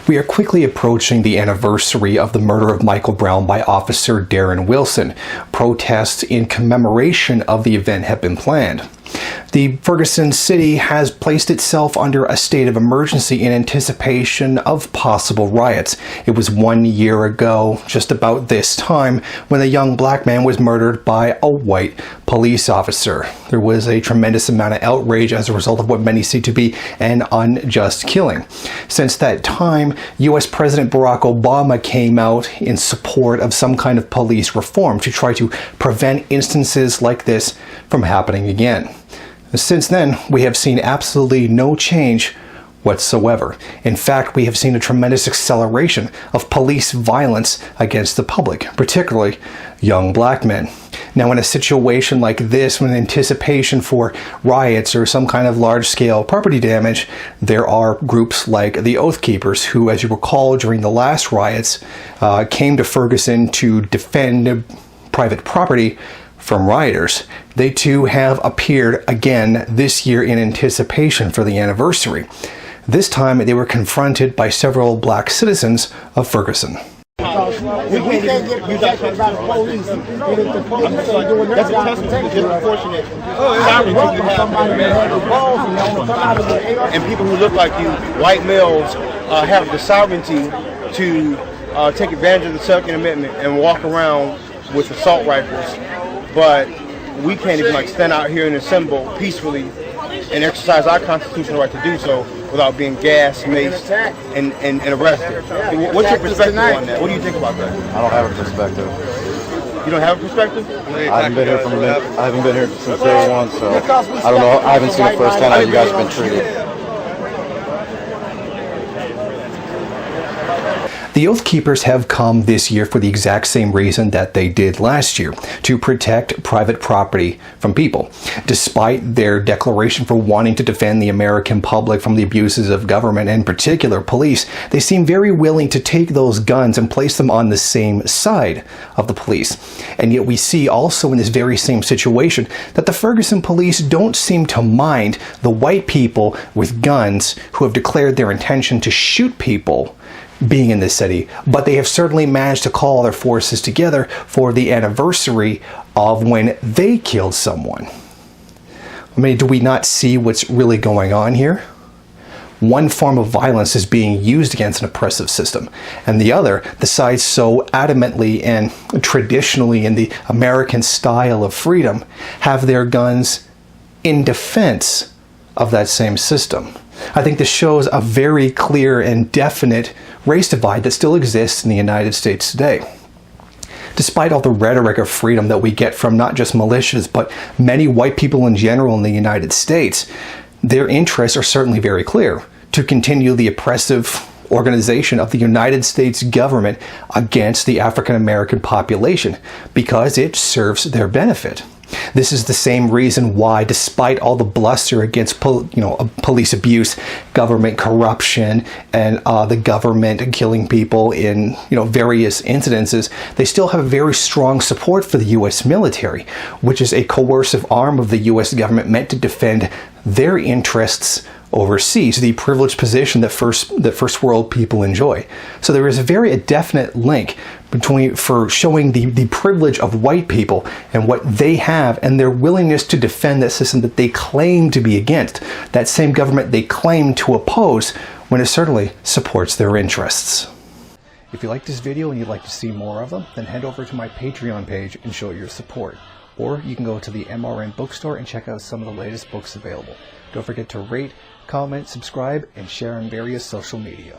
We are quickly approaching the anniversary of the murder of Michael Brown by Officer Darren Wilson. Protests in commemoration of the event have been planned. The Ferguson city has placed itself under a state of emergency in anticipation of possible riots. It was 1 year ago, just about this time, when a young black man was murdered by a white police officer. There was a tremendous amount of outrage as a result of what many see to be an unjust killing. Since that time, U.S. President Barack Obama came out in support of some kind of police reform to try to prevent instances like this from happening again. Since then, we have seen absolutely no change whatsoever. In fact, we have seen a tremendous acceleration of police violence against the public, particularly young black men. Now, in a situation like this, when anticipation for riots or some kind of large-scale property damage, there are groups like the Oath Keepers who, as you recall, during the last riots, came to Ferguson to defend private property from rioters. They too have appeared again this year in anticipation for the anniversary. This time they were confronted by several black citizens of Ferguson. We can't get protected by the police. The police are doing their job protecting us. And people who look like you, white males, have the sovereignty to take advantage of the Second Amendment and walk around with assault rifles. But we can't even stand out here and assemble peacefully and exercise our constitutional right to do so without being gassed, maced, and arrested. What's your perspective on that? What do you think about that? I don't have a perspective. You don't have a perspective? I haven't been here since day one, so I don't know. I haven't seen it firsthand how you guys have been treated. The Oath Keepers have come this year for the exact same reason that they did last year, to protect private property from people. Despite their declaration for wanting to defend the American public from the abuses of government, and in particular police, they seem very willing to take those guns and place them on the same side of the police. And yet we see also in this very same situation that the Ferguson police don't seem to mind the white people with guns who have declared their intention to shoot people being in this city, but they have certainly managed to call their forces together for the anniversary of when they killed someone. I mean, do we not see what's really going on here? One form of violence is being used against an oppressive system, and the other, the side so adamantly and traditionally in the American style of freedom, have their guns in defense of that same system. I think this shows a very clear and definite race divide that still exists in the United States today. Despite all the rhetoric of freedom that we get from not just militias, but many white people in general in the United States, their interests are certainly very clear: to continue the oppressive organization of the United States government against the African American population, because it serves their benefit. This is the same reason why, despite all the bluster against police abuse, government corruption, and the government killing people in various incidences, they still have very strong support for the U.S. military, which is a coercive arm of the U.S. government meant to defend their interests overseas, the privileged position that first world people enjoy. So there is a very definite link for showing the privilege of white people and what they have and their willingness to defend that system that they claim to be against, that same government they claim to oppose, when it certainly supports their interests. If you like this video and you'd like to see more of them, then head over to my Patreon page and show your support. Or you can go to the MRN bookstore and check out some of the latest books available. Don't forget to rate, comment, subscribe, and share on various social media.